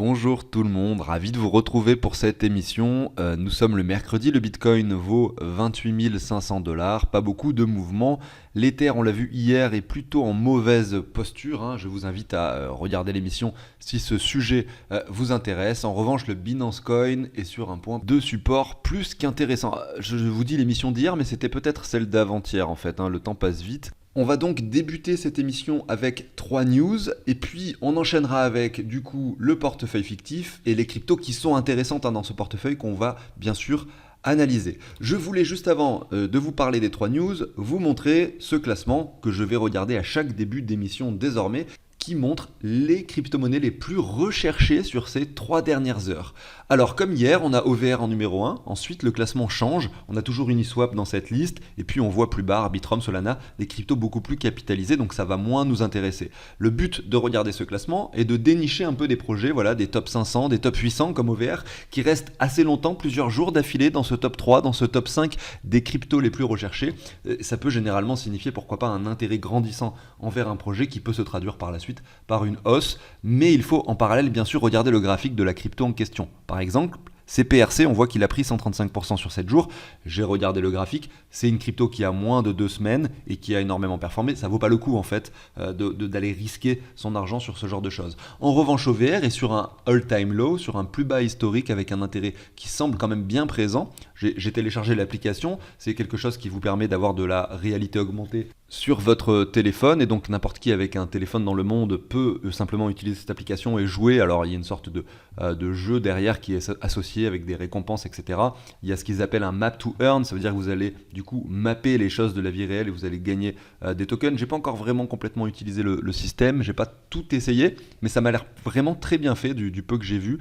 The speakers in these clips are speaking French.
Bonjour tout le monde, ravi de vous retrouver pour cette émission. Nous sommes le mercredi, le Bitcoin vaut 28 500 $, pas beaucoup de mouvements. L'Ether, on l'a vu hier, est plutôt en mauvaise posture, hein. Je vous invite à regarder l'émission si ce sujet vous intéresse. En revanche, le Binance Coin est sur un point de support plus qu'intéressant. Je vous dis l'émission d'hier, mais c'était peut-être celle d'avant-hier en fait, hein. Le temps passe vite. On va donc débuter cette émission avec 3 news et puis on enchaînera avec du coup le portefeuille fictif et les cryptos qui sont intéressantes dans ce portefeuille qu'on va bien sûr analyser. Je voulais juste avant de vous parler des 3 news, vous montrer ce classement que je vais regarder à chaque début d'émission désormais, qui montre les crypto-monnaies les plus recherchées sur ces 3 dernières heures. Alors comme hier, on a OVR en numéro 1, ensuite le classement change, on a toujours Uniswap dans cette liste, et puis on voit plus bas Arbitrum, Solana, des cryptos beaucoup plus capitalisés, donc ça va moins nous intéresser. Le but de regarder ce classement est de dénicher un peu des projets, voilà, des top 500, des top 800 comme OVR, qui restent assez longtemps, plusieurs jours d'affilée dans ce top 3, dans ce top 5 des cryptos les plus recherchés. Ça peut généralement signifier pourquoi pas un intérêt grandissant envers un projet qui peut se traduire par la suite par une hausse, mais il faut en parallèle bien sûr regarder le graphique de la crypto en question. Par exemple, CPRC, on voit qu'il a pris 135% sur 7 jours. J'ai regardé le graphique, c'est une crypto qui a moins de 2 semaines et qui a énormément performé. Ça vaut pas le coup en fait d'aller risquer son argent sur ce genre de choses. En revanche, OVR est sur un all-time low, sur un plus bas historique avec un intérêt qui semble quand même bien présent. J'ai téléchargé l'application, c'est quelque chose qui vous permet d'avoir de la réalité augmentée sur votre téléphone, et donc n'importe qui avec un téléphone dans le monde peut simplement utiliser cette application et jouer. Alors il y a une sorte de jeu derrière qui est associé avec des récompenses, etc. Il y a ce qu'ils appellent un map to earn, ça veut dire que vous allez du coup mapper les choses de la vie réelle et vous allez gagner des tokens. J'ai pas encore vraiment complètement utilisé le système, j'ai pas tout essayé, mais ça m'a l'air vraiment très bien fait du peu que j'ai vu.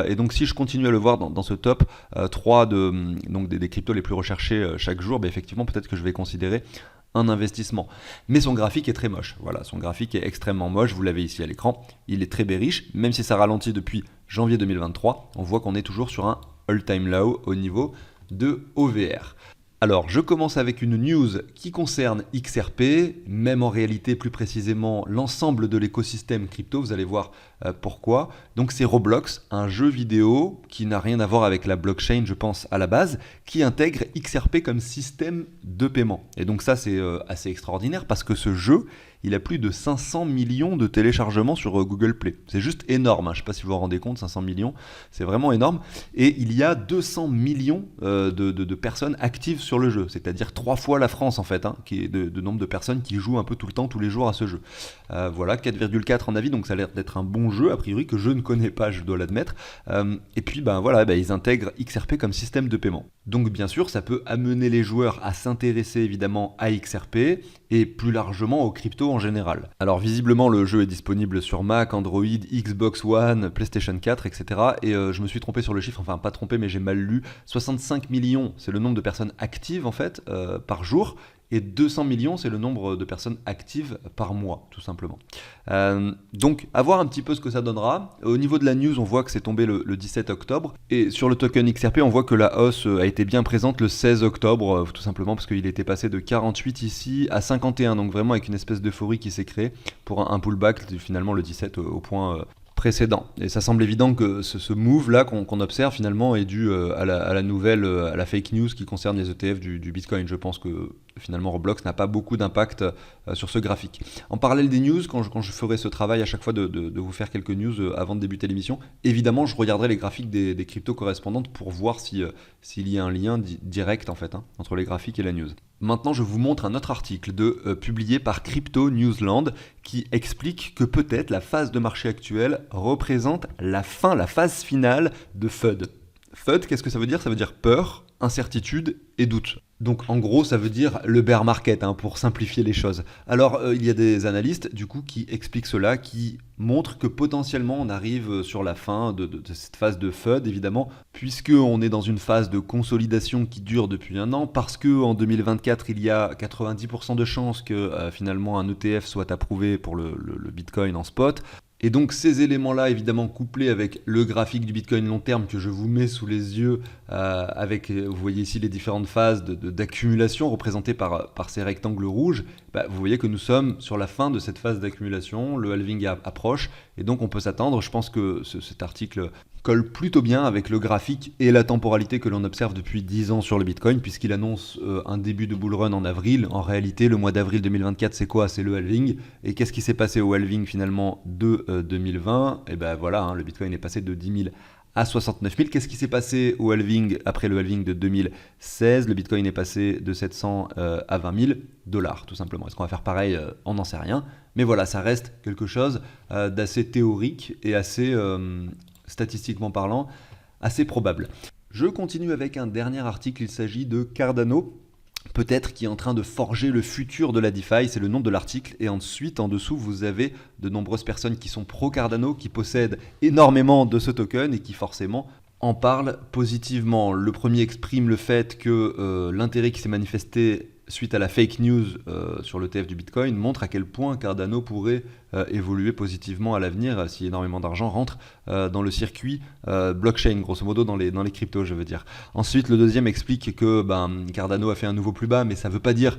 Et donc si je continue à le voir dans ce top 3 donc des cryptos les plus recherchés chaque jour, effectivement peut-être que je vais considérer un investissement. Mais son graphique est très moche. Voilà, son graphique est extrêmement moche. Vous l'avez ici à l'écran. Il est très bearish. Même si ça ralentit depuis janvier 2023, on voit qu'on est toujours sur un all-time low au niveau de OVR. Alors, je commence avec une news qui concerne XRP, même en réalité plus précisément l'ensemble de l'écosystème crypto, vous allez voir pourquoi. Donc c'est Roblox, un jeu vidéo qui n'a rien à voir avec la blockchain, je pense, à la base, qui intègre XRP comme système de paiement. Et donc ça, c'est assez extraordinaire parce que ce jeu, il a plus de 500 millions de téléchargements sur Google Play. C'est juste énorme, hein. Je ne sais pas si vous vous rendez compte, 500 millions, c'est vraiment énorme. Et il y a 200 millions de personnes actives sur le jeu, c'est-à-dire 3 fois la France en fait, hein, qui est de nombre de personnes qui jouent un peu tout le temps, tous les jours à ce jeu. Voilà, 4,4 en avis, donc ça a l'air d'être un bon jeu, a priori, que je ne connais pas, je dois l'admettre. Et puis, voilà, ils intègrent XRP comme système de paiement. Donc bien sûr, ça peut amener les joueurs à s'intéresser évidemment à XRP et plus largement aux cryptos en général. Alors visiblement, le jeu est disponible sur Mac, Android, Xbox One, PlayStation 4, etc. Et je me suis trompé sur le chiffre, enfin pas trompé, mais j'ai mal lu. 65 millions, c'est le nombre de personnes actives en fait par jour. Et 200 millions, c'est le nombre de personnes actives par mois, tout simplement. Donc, à voir un petit peu ce que ça donnera. Au niveau de la news, on voit que c'est tombé le 17 octobre. Et sur le token XRP, on voit que la hausse a été bien présente le 16 octobre, tout simplement parce qu'il était passé de 48 ici à 51. Donc vraiment avec une espèce d'euphorie qui s'est créée pour un pullback, finalement le 17 au point précédent. Et ça semble évident que ce move là qu'on observe finalement est dû à la nouvelle, à la fake news qui concerne les ETF du Bitcoin. Je pense que finalement Roblox n'a pas beaucoup d'impact sur ce graphique. En parallèle des news, quand je ferai ce travail à chaque fois de vous faire quelques news avant de débuter l'émission, évidemment je regarderai les graphiques des cryptos correspondantes pour voir s'il y a un lien direct en fait, hein, entre les graphiques et la news. Maintenant, je vous montre un autre article publié par Crypto Newsland qui explique que peut-être la phase de marché actuelle représente la phase finale de FUD. FUD, qu'est-ce que ça veut dire? Ça veut dire peur, incertitude et doute. Donc en gros, ça veut dire le bear market, hein, pour simplifier les choses. Alors il y a des analystes du coup qui expliquent cela, qui montrent que potentiellement on arrive sur la fin de cette phase de FUD, évidemment, puisqu'on est dans une phase de consolidation qui dure depuis un an, parce qu'en 2024, il y a 90% de chances que finalement un ETF soit approuvé pour le Bitcoin en spot. Et donc ces éléments-là, évidemment couplés avec le graphique du Bitcoin long terme que je vous mets sous les yeux, avec, vous voyez ici les différentes phases d'accumulation représentées par ces rectangles rouges, vous voyez que nous sommes sur la fin de cette phase d'accumulation, le halving approche, Et donc on peut s'attendre, je pense que cet article colle plutôt bien avec le graphique et la temporalité que l'on observe depuis 10 ans sur le Bitcoin, puisqu'il annonce un début de bull run en avril. En réalité, le mois d'avril 2024, c'est quoi? C'est le halving. Et qu'est-ce qui s'est passé au halving finalement de 2020? Et ben voilà, le Bitcoin est passé de 10 000 à 69 000. Qu'est-ce qui s'est passé au halving après le halving de 2016? Le Bitcoin est passé de 700 à 20 000 dollars, tout simplement. Est-ce qu'on va faire pareil? On n'en sait rien. Mais voilà, ça reste quelque chose d'assez théorique et assez, statistiquement parlant, assez probable. Je continue avec un dernier article. Il s'agit de Cardano, peut-être qui est en train de forger le futur de la DeFi, c'est le nom de l'article. Et ensuite, en dessous, vous avez de nombreuses personnes qui sont pro-Cardano, qui possèdent énormément de ce token et qui forcément en parlent positivement. Le premier exprime le fait que l'intérêt qui s'est manifesté suite à la fake news sur l'ETF du Bitcoin montre à quel point Cardano pourrait évoluer positivement à l'avenir si énormément d'argent rentre dans le circuit blockchain, grosso modo dans les cryptos, je veux dire. Ensuite, le deuxième explique que Cardano a fait un nouveau plus bas, mais ça ne veut pas dire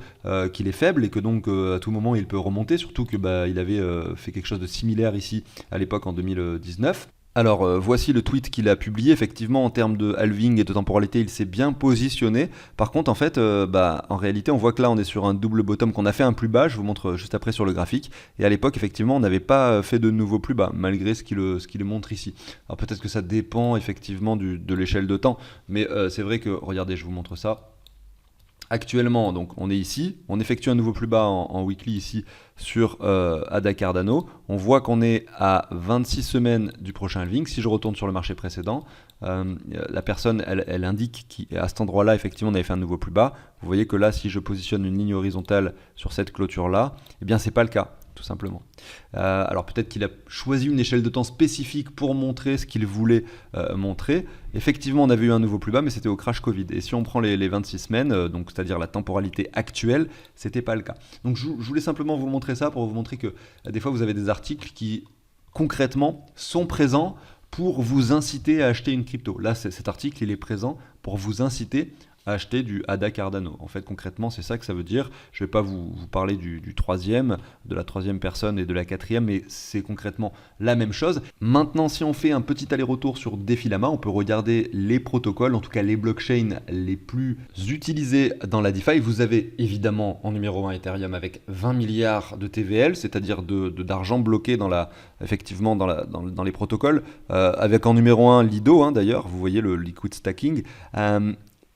qu'il est faible et que donc à tout moment il peut remonter, surtout que il avait fait quelque chose de similaire ici à l'époque en 2019. Alors voici le tweet qu'il a publié. Effectivement, en termes de halving et de temporalité, il s'est bien positionné. Par contre, en fait, en réalité, on voit que là, on est sur un double bottom, qu'on a fait un plus bas. Je vous montre juste après sur le graphique. Et à l'époque, effectivement, on n'avait pas fait de nouveau plus bas, malgré ce qu'il montre ici. Alors peut-être que ça dépend effectivement de l'échelle de temps. Mais c'est vrai que, regardez, je vous montre ça. Actuellement, donc on est ici, on effectue un nouveau plus bas en weekly ici sur ADA Cardano. On voit qu'on est à 26 semaines du prochain halving. Si je retourne sur le marché précédent, la personne, elle indique qu'à cet endroit-là, effectivement, on avait fait un nouveau plus bas. Vous voyez que là, si je positionne une ligne horizontale sur cette clôture-là, eh bien, c'est pas le cas, tout simplement. Alors peut-être qu'il a choisi une échelle de temps spécifique pour montrer ce qu'il voulait montrer. Effectivement, on avait eu un nouveau plus bas, mais c'était au crash Covid. Et si on prend les 26 semaines, donc c'est-à-dire la temporalité actuelle, c'était pas le cas. Donc je voulais simplement vous montrer ça pour vous montrer que des fois vous avez des articles qui concrètement sont présents pour vous inciter à acheter une crypto. Là, cet article, il est présent pour vous inciter à acheter du ADA Cardano. En fait, concrètement, c'est ça que ça veut dire. Je ne vais pas vous parler du troisième, de la troisième personne et de la quatrième, mais c'est concrètement la même chose. Maintenant, si on fait un petit aller-retour sur Defilama, on peut regarder les protocoles, en tout cas les blockchains les plus utilisés dans la DeFi. Vous avez évidemment en numéro 1 Ethereum avec 20 milliards de TVL, c'est-à-dire d'argent bloqué effectivement dans les protocoles, avec en numéro 1 Lido, d'ailleurs, vous voyez le liquid stacking.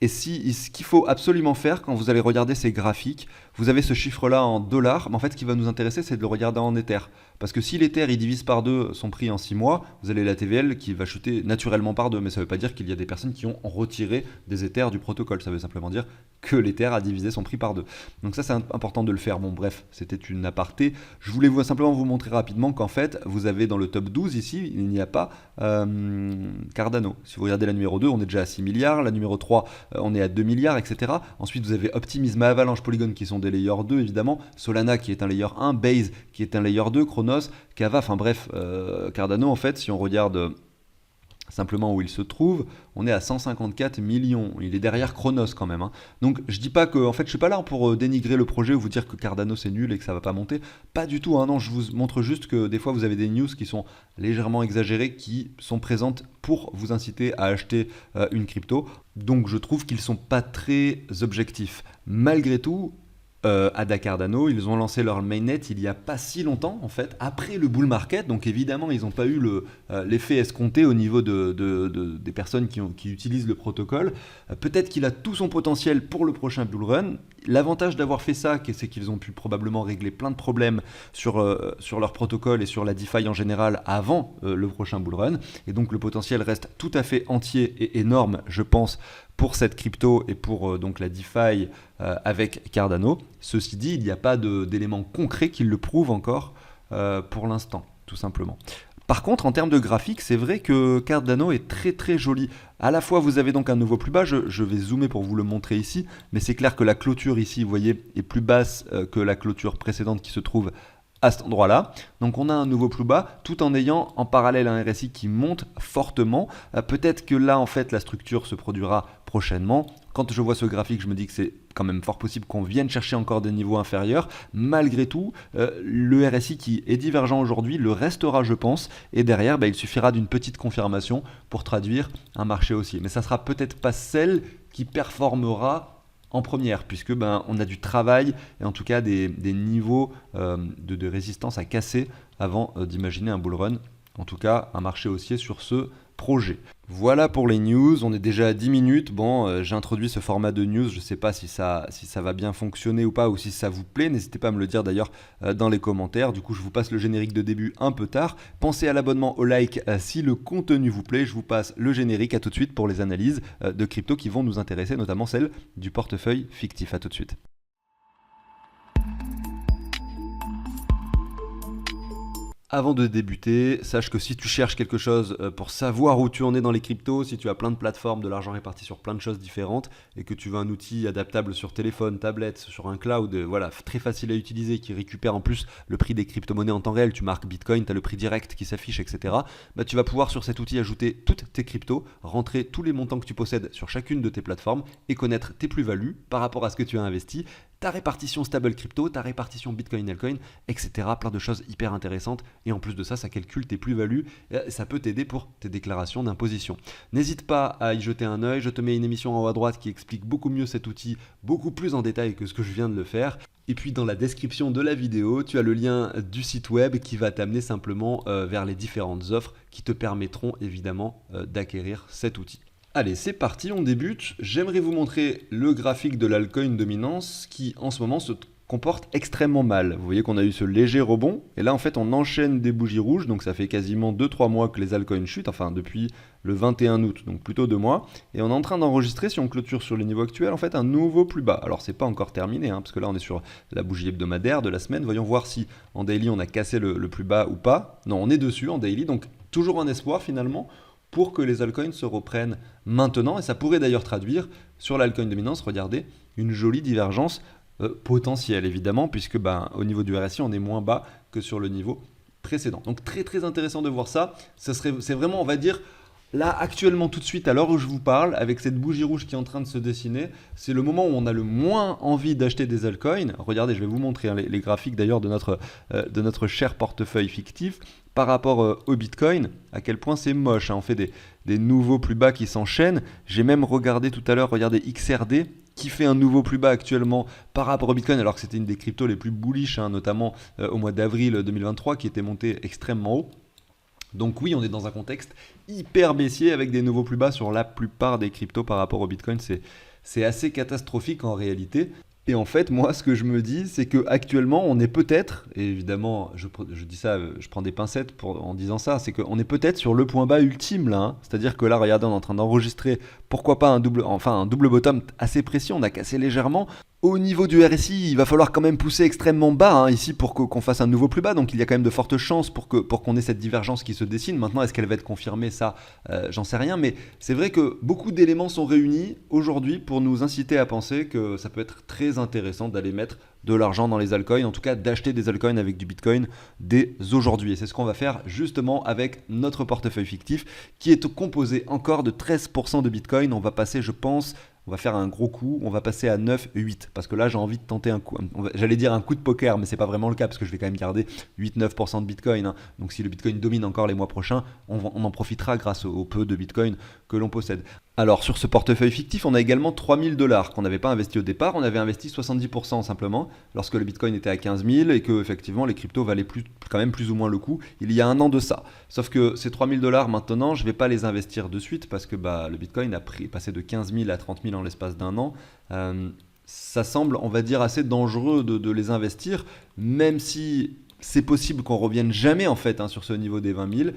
Et ce qu'il faut absolument faire quand vous allez regarder ces graphiques, vous avez ce chiffre-là en dollars, mais en fait ce qui va nous intéresser c'est de le regarder en Ether. Parce que si l'Ether il divise par 2 son prix en 6 mois, vous avez la TVL qui va chuter naturellement par 2, mais ça ne veut pas dire qu'il y a des personnes qui ont retiré des Ethers du protocole, ça veut simplement dire que l'Ether a divisé son prix par 2. Donc ça c'est important de le faire. Bon bref, c'était une aparté. Je voulais simplement vous montrer rapidement qu'en fait vous avez dans le top 12 ici, il n'y a pas Cardano. Si vous regardez la numéro 2, on est déjà à 6 milliards, la numéro 3 on est à 2 milliards, etc. Ensuite vous avez Optimism, Avalanche, Polygon qui sont des layers 2 évidemment, Solana qui est un layer 1, Base qui est un layer 2, Chronos, Kava, enfin bref, Cardano en fait, si on regarde simplement où il se trouve, on est à 154 millions. Il est derrière Chronos quand même. Donc je dis pas que, en fait, je suis pas là pour dénigrer le projet ou vous dire que Cardano c'est nul et que ça va pas monter. Pas du tout. Non, je vous montre juste que des fois vous avez des news qui sont légèrement exagérées, qui sont présentes pour vous inciter à acheter une crypto. Donc je trouve qu'ils sont pas très objectifs. Malgré tout, ADA Cardano, ils ont lancé leur mainnet il n'y a pas si longtemps en fait, après le bull market, donc évidemment ils n'ont pas eu l'effet escompté au niveau des personnes qui utilisent le protocole. Peut-être qu'il a tout son potentiel pour le prochain bull run. L'avantage d'avoir fait ça, c'est qu'ils ont pu probablement régler plein de problèmes sur leur protocole et sur la DeFi en général avant le prochain bull run, et donc le potentiel reste tout à fait entier et énorme, je pense, pour cette crypto et pour donc la DeFi avec Cardano. Ceci dit, il n'y a pas d'éléments concrets qui le prouvent encore pour l'instant, tout simplement. Par contre, en termes de graphique, c'est vrai que Cardano est très très joli. À la fois, vous avez donc un nouveau plus bas, je vais zoomer pour vous le montrer ici, mais c'est clair que la clôture ici, vous voyez, est plus basse que la clôture précédente qui se trouve à cet endroit-là. Donc on a un nouveau plus bas tout en ayant en parallèle un RSI qui monte fortement. Peut-être que là en fait la structure se produira prochainement. Quand je vois ce graphique, je me dis que c'est quand même fort possible qu'on vienne chercher encore des niveaux inférieurs. Malgré tout, le RSI qui est divergent aujourd'hui le restera, je pense. Et derrière, il suffira d'une petite confirmation pour traduire un marché haussier. Mais ça ne sera peut-être pas celle qui performera en première, puisque on a du travail et en tout cas des niveaux de résistance à casser avant d'imaginer un bull run. En tout cas, un marché haussier sur ce projet. Voilà pour les news, on est déjà à 10 minutes. Bon, j'ai introduit ce format de news, je ne sais pas si ça va bien fonctionner ou pas, ou si ça vous plaît. N'hésitez pas à me le dire d'ailleurs dans les commentaires. Du coup, je vous passe le générique de début un peu tard. Pensez à l'abonnement, au like si le contenu vous plaît. Je vous passe le générique. À tout de suite pour les analyses de crypto qui vont nous intéresser, notamment celle du portefeuille fictif. À tout de suite. Avant de débuter, sache que si tu cherches quelque chose pour savoir où tu en es dans les cryptos, si tu as plein de plateformes, de l'argent réparti sur plein de choses différentes et que tu veux un outil adaptable sur téléphone, tablette, sur un cloud, voilà, très facile à utiliser, qui récupère en plus le prix des crypto-monnaies en temps réel, tu marques Bitcoin, tu as le prix direct qui s'affiche, etc. Tu vas pouvoir sur cet outil ajouter toutes tes cryptos, rentrer tous les montants que tu possèdes sur chacune de tes plateformes et connaître tes plus-values par rapport à ce que tu as investi, ta répartition stable crypto, ta répartition Bitcoin, Altcoin, etc. Plein de choses hyper intéressantes. Et en plus de ça, ça calcule tes plus-values. Et ça peut t'aider pour tes déclarations d'imposition. N'hésite pas à y jeter un œil. Je te mets une émission en haut à droite qui explique beaucoup mieux cet outil, beaucoup plus en détail que ce que je viens de le faire. Et puis dans la description de la vidéo, tu as le lien du site web qui va t'amener simplement vers les différentes offres qui te permettront évidemment d'acquérir cet outil. Allez, c'est parti, on débute. J'aimerais vous montrer le graphique de l'altcoin dominance qui en ce moment se comporte extrêmement mal. Vous voyez qu'on a eu ce léger rebond et là en fait on enchaîne des bougies rouges, donc ça fait quasiment 2-3 mois que les altcoins chutent, enfin depuis le 21 août, donc plutôt 2 mois. Et on est en train d'enregistrer, si on clôture sur les niveaux actuels, en fait un nouveau plus bas. Alors c'est pas encore terminé, parce que là on est sur la bougie hebdomadaire de la semaine. Voyons voir si en daily on a cassé le plus bas ou pas. Non, on est dessus en daily, donc toujours un espoir finalement pour que les altcoins se reprennent maintenant. Et ça pourrait d'ailleurs traduire sur l'altcoin dominance, regardez, une jolie divergence potentielle évidemment, puisque au niveau du RSI, on est moins bas que sur le niveau précédent. Donc très très intéressant de voir ça. C'est vraiment, on va dire, là actuellement tout de suite, à l'heure où je vous parle, avec cette bougie rouge qui est en train de se dessiner, c'est le moment où on a le moins envie d'acheter des altcoins. Regardez, je vais vous montrer les graphiques d'ailleurs de notre cher portefeuille fictif. Par rapport au Bitcoin, à quel point c'est moche. On fait des nouveaux plus bas qui s'enchaînent. J'ai même regardé tout à l'heure, regardez XRD, qui fait un nouveau plus bas actuellement par rapport au Bitcoin, alors que c'était une des cryptos les plus bullish, notamment au mois d'avril 2023, qui était monté extrêmement haut. Donc oui, on est dans un contexte hyper baissier avec des nouveaux plus bas sur la plupart des cryptos par rapport au Bitcoin. C'est assez catastrophique en réalité. Et en fait, moi, ce que je me dis, c'est qu'actuellement, on est peut-être, et évidemment, je dis ça, je prends des pincettes en disant ça, c'est qu'on est peut-être sur le point bas ultime là. C'est-à-dire que là, regardez, on est en train d'enregistrer, pourquoi pas un double bottom assez précis, on a cassé légèrement. Au niveau du RSI, il va falloir quand même pousser extrêmement bas ici pour qu'on fasse un nouveau plus bas. Donc il y a quand même de fortes chances pour qu'on ait cette divergence qui se dessine. Maintenant, est-ce qu'elle va être confirmée? Ça, j'en sais rien. Mais c'est vrai que beaucoup d'éléments sont réunis aujourd'hui pour nous inciter à penser que ça peut être très intéressant d'aller mettre de l'argent dans les altcoins, en tout cas d'acheter des altcoins avec du Bitcoin dès aujourd'hui. Et c'est ce qu'on va faire justement avec notre portefeuille fictif qui est composé encore de 13% de Bitcoin. On va passer, je pense, on va faire un gros coup, on va passer à 9-8 parce que là j'ai envie de tenter un coup, j'allais dire un coup de poker mais c'est pas vraiment le cas parce que je vais quand même garder 8-9% de Bitcoin. Donc si le Bitcoin domine encore les mois prochains, on en profitera grâce au peu de Bitcoin que l'on possède. Alors sur ce portefeuille fictif, on a également 3000 $ qu'on n'avait pas investi au départ, on avait investi 70% simplement lorsque le Bitcoin était à 15 000 et que effectivement les cryptos valaient quand même plus ou moins le coup il y a un an de ça. Sauf que ces 3000 $ maintenant, je ne vais pas les investir de suite parce que le Bitcoin a passé de 15 000 à 30 000 en l'espace d'un an. Ça semble, on va dire, assez dangereux de les investir, même si c'est possible qu'on revienne jamais en fait sur ce niveau des 20 000.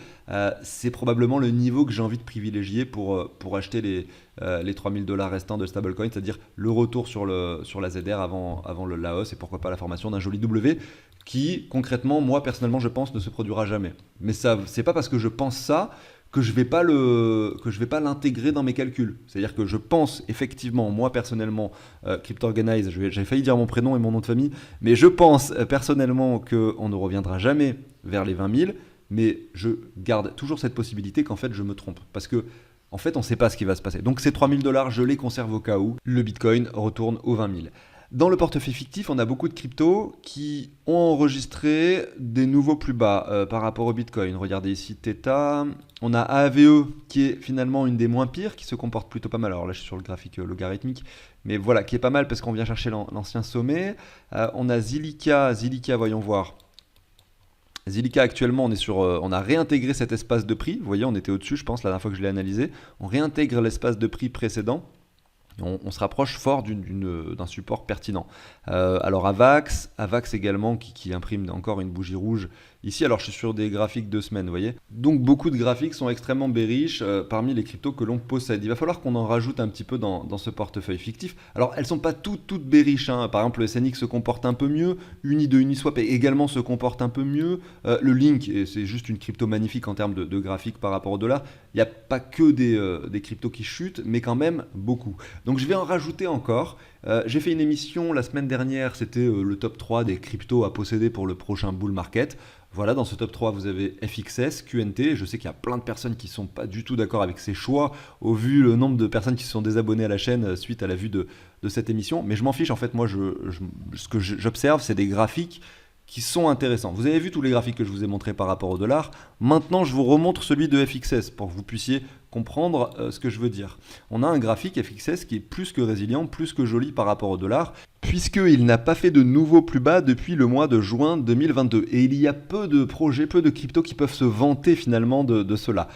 C'est probablement le niveau que j'ai envie de privilégier pour acheter les 3000 $ restants de stablecoin, c'est-à-dire le retour sur la ZR avant la hausse et pourquoi pas la formation d'un joli W qui concrètement, moi personnellement je pense ne se produira jamais. Mais ça, c'est pas parce que je pense ça que je vais pas l'intégrer dans mes calculs. C'est-à-dire que je pense effectivement, moi personnellement, CryptOrganize, j'ai failli dire mon prénom et mon nom de famille, mais je pense personnellement qu'on ne reviendra jamais vers les 20 000, mais je garde toujours cette possibilité qu'en fait je me trompe. Parce que en fait, on ne sait pas ce qui va se passer. Donc ces 3 000 dollars, je les conserve au cas où le Bitcoin retourne aux 20 000. Dans le portefeuille fictif, on a beaucoup de cryptos qui ont enregistré des nouveaux plus bas par rapport au Bitcoin. Regardez ici Theta. On a AAVE qui est finalement une des moins pires, qui se comporte plutôt pas mal. Alors là, je suis sur le graphique logarithmique, mais voilà, qui est pas mal parce qu'on vient chercher l'ancien sommet. On a Zilliqa, voyons voir. Zilliqa actuellement, on a réintégré cet espace de prix. Vous voyez, on était au-dessus, je pense, la dernière fois que je l'ai analysé. On réintègre l'espace de prix précédent. On se rapproche fort d'un support pertinent. Alors Avax également qui imprime encore une bougie rouge ici. Alors je suis sur des graphiques de semaine, vous voyez. Donc beaucoup de graphiques sont extrêmement bearish parmi les cryptos que l'on possède. Il va falloir qu'on en rajoute un petit peu dans ce portefeuille fictif. Alors elles sont pas toutes bearish, hein. Par exemple le SNX se comporte un peu mieux, Uni de Uniswap également se comporte un peu mieux. Le Link, c'est juste une crypto magnifique en termes de graphique par rapport au dollar. Il n'y a pas que des cryptos qui chutent, mais quand même beaucoup. Donc je vais en rajouter encore. J'ai fait une émission la semaine dernière, c'était le top 3 des cryptos à posséder pour le prochain bull market. Voilà, dans ce top 3, vous avez FXS, QNT. Je sais qu'il y a plein de personnes qui ne sont pas du tout d'accord avec ces choix, au vu le nombre de personnes qui se sont désabonnées à la chaîne suite à la vue de cette émission. Mais je m'en fiche, en fait, moi, ce que j'observe, c'est des graphiques qui sont intéressants. Vous avez vu tous les graphiques que je vous ai montrés par rapport au dollar. Maintenant, je vous remontre celui de FXS pour que vous puissiez comprendre ce que je veux dire. On a un graphique FXS qui est plus que résilient, plus que joli par rapport au dollar, puisqu'il n'a pas fait de nouveau plus bas depuis le mois de juin 2022. Et il y a peu de projets, peu de cryptos qui peuvent se vanter finalement de cela.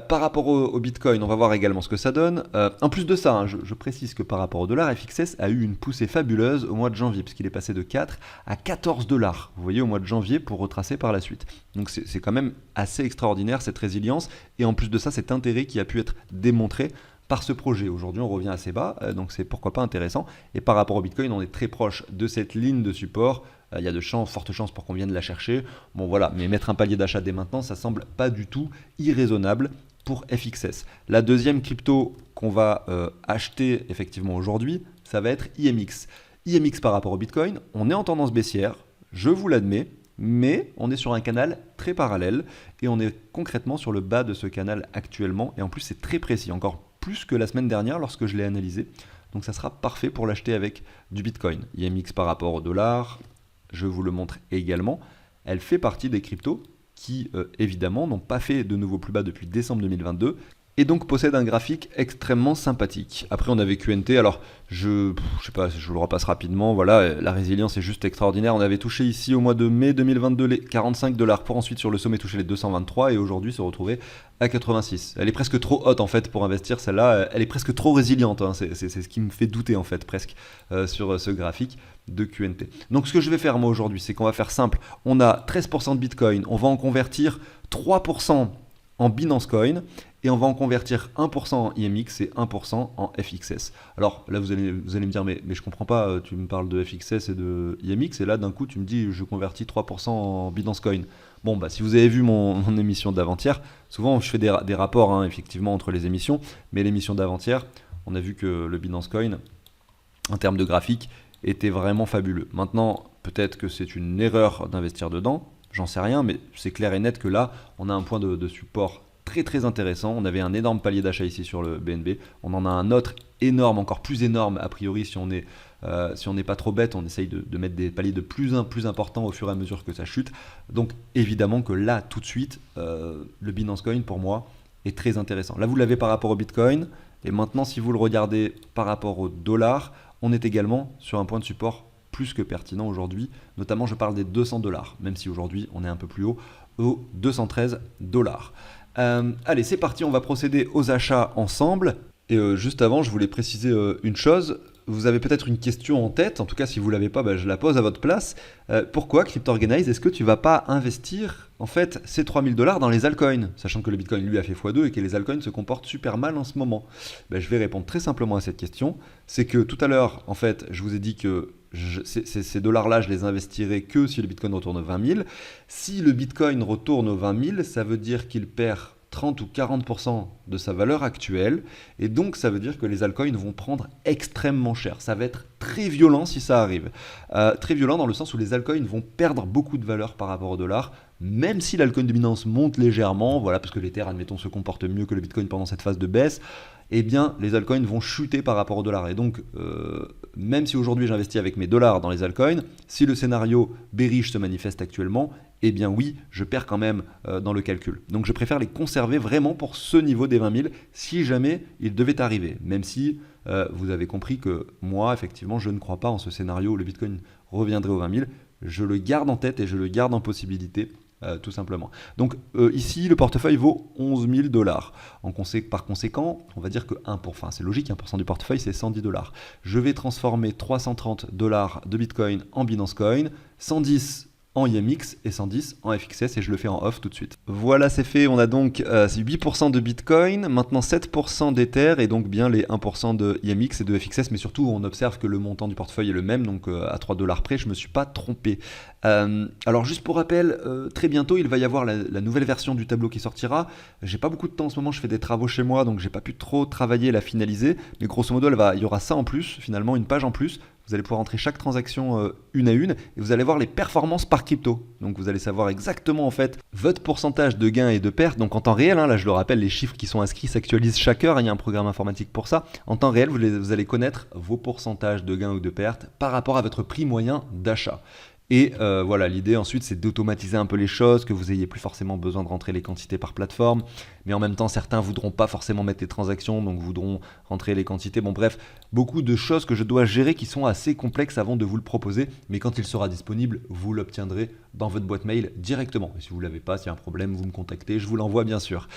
Par rapport au Bitcoin, on va voir également ce que ça donne. En plus de ça, hein, je précise que par rapport au dollar, FXS a eu une poussée fabuleuse au mois de janvier, puisqu'il est passé de 4 à 14 dollars, vous voyez, au mois de janvier, pour retracer par la suite. Donc c'est quand même assez extraordinaire cette résilience, et en plus de ça, cet intérêt qui a pu être démontré par ce projet. Aujourd'hui, on revient assez bas, donc c'est pourquoi pas intéressant. Et par rapport au Bitcoin, on est très proche de cette ligne de support. Il y a fortes chances pour qu'on vienne la chercher. Bon voilà, mais mettre un palier d'achat dès maintenant, ça semble pas du tout irraisonnable pour FXS. La deuxième crypto qu'on va acheter effectivement aujourd'hui, ça va être IMX. IMX par rapport au Bitcoin, on est en tendance baissière, je vous l'admets, mais on est sur un canal très parallèle et on est concrètement sur le bas de ce canal actuellement. Et en plus, c'est très précis, encore plus que la semaine dernière lorsque je l'ai analysé. Donc ça sera parfait pour l'acheter avec du Bitcoin. IMX par rapport au dollar, je vous le montre également. Elle fait partie des cryptos qui, évidemment, n'ont pas fait de nouveau plus bas depuis décembre 2022. Et donc possède un graphique extrêmement sympathique. Après on avait QNT, alors je sais pas, je vous le repasse rapidement, voilà, la résilience est juste extraordinaire. On avait touché ici au mois de mai 2022 les 45 dollars pour ensuite sur le sommet toucher les 223 et aujourd'hui se retrouver à 86. Elle est presque trop haute en fait pour investir, celle-là, elle est presque trop résiliente, hein. C'est ce qui me fait douter en fait presque sur ce graphique de QNT. Donc ce que je vais faire moi aujourd'hui, c'est qu'on va faire simple. On a 13% de Bitcoin, on va en convertir 3% en Binance Coin et on va en convertir 1% en IMX et 1% en FXS. Alors là vous allez me dire mais je comprends pas, tu me parles de FXS et de IMX et là d'un coup tu me dis je convertis 3% en Binance Coin. Bon bah si vous avez vu mon émission d'avant-hier, souvent je fais des rapports hein, effectivement entre les émissions, mais l'émission d'avant-hier, on a vu que le Binance Coin en termes de graphique était vraiment fabuleux. Maintenant peut-être que c'est une erreur d'investir dedans, j'en sais rien, mais c'est clair et net que là on a un point de support très intéressant. On avait un énorme palier d'achat ici sur le BNB, on en a un autre énorme, encore plus énorme a priori si on n'est pas trop bête, on essaye de mettre des paliers de plus importants au fur et à mesure que ça chute. Donc évidemment que là tout de suite le Binance Coin pour moi est très intéressant. Là vous l'avez par rapport au Bitcoin et maintenant si vous le regardez par rapport au dollar, on est également sur un point de support plus que pertinent aujourd'hui, notamment je parle des 200 dollars, même si aujourd'hui on est un peu plus haut, aux 213 dollars. Allez, c'est parti, on va procéder aux achats ensemble. Et juste avant, je voulais préciser une chose. Vous avez peut-être une question en tête, en tout cas si vous ne l'avez pas, je la pose à votre place. Pourquoi CryptOrganize, est-ce que tu ne vas pas investir en fait ces 3000 dollars dans les altcoins, sachant que le Bitcoin lui a fait x2 et que les altcoins se comportent super mal en ce moment? Je vais répondre très simplement à cette question. C'est que tout à l'heure, en fait, je vous ai dit que ces dollars-là, je les investirai que si le Bitcoin retourne aux 20 000. Si le Bitcoin retourne aux 20 000, ça veut dire qu'il perd 30 ou 40% de sa valeur actuelle, et donc ça veut dire que les altcoins vont prendre extrêmement cher. Ça va être très violent si ça arrive. Très violent dans le sens où les altcoins vont perdre beaucoup de valeur par rapport au dollar, même si l'altcoin de Binance monte légèrement, voilà, parce que l'Ether, admettons, se comporte mieux que le Bitcoin pendant cette phase de baisse, eh bien, les altcoins vont chuter par rapport au dollar. Et donc, même si aujourd'hui j'investis avec mes dollars dans les altcoins, si le scénario bearish se manifeste actuellement, eh bien oui, je perds quand même dans le calcul. Donc je préfère les conserver vraiment pour ce niveau des 20 000 si jamais il devait arriver. Même si vous avez compris que moi, effectivement, je ne crois pas en ce scénario où le Bitcoin reviendrait aux 20 000. Je le garde en tête et je le garde en possibilité. Tout simplement. Donc ici, le portefeuille vaut 11 000 dollars. Par conséquent, on va dire que 1%, enfin c'est logique, 1% du portefeuille, c'est 110 dollars. Je vais transformer 330 dollars de Bitcoin en Binance Coin, 110 en IMX et 110 en FXS, et je le fais en off tout de suite. Voilà, c'est fait. On a donc 8% de Bitcoin, maintenant 7% d'Ether et donc bien les 1% de IMX et de FXS, mais surtout on observe que le montant du portefeuille est le même, donc à 3 dollars près, je ne me suis pas trompé. Alors juste pour rappel, très bientôt il va y avoir la nouvelle version du tableau qui sortira. J'ai pas beaucoup de temps en ce moment, je fais des travaux chez moi, donc j'ai pas pu trop travailler et la finaliser, mais grosso modo il y aura ça en plus, finalement une page en plus. Vous allez pouvoir entrer chaque transaction une à une et vous allez voir les performances par crypto. Donc vous allez savoir exactement en fait votre pourcentage de gains et de pertes. Donc en temps réel, là je le rappelle, les chiffres qui sont inscrits s'actualisent chaque heure. Il y a un programme informatique pour ça. En temps réel, vous allez connaître vos pourcentages de gains ou de pertes par rapport à votre prix moyen d'achat. Et voilà, l'idée ensuite c'est d'automatiser un peu les choses, que vous n'ayez plus forcément besoin de rentrer les quantités par plateforme, mais en même temps certains voudront pas forcément mettre les transactions, donc voudront rentrer les quantités. Bon bref, beaucoup de choses que je dois gérer qui sont assez complexes avant de vous le proposer, mais quand il sera disponible, vous l'obtiendrez dans votre boîte mail directement. Et si vous ne l'avez pas, s'il y a un problème, vous me contactez, je vous l'envoie bien sûr.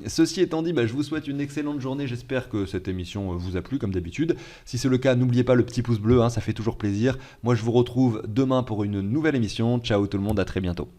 Ceci étant dit, je vous souhaite une excellente journée, j'espère que cette émission vous a plu comme d'habitude. Si c'est le cas, n'oubliez pas le petit pouce bleu, ça fait toujours plaisir. Moi je vous retrouve demain pour une nouvelle émission. Ciao tout le monde, à très bientôt.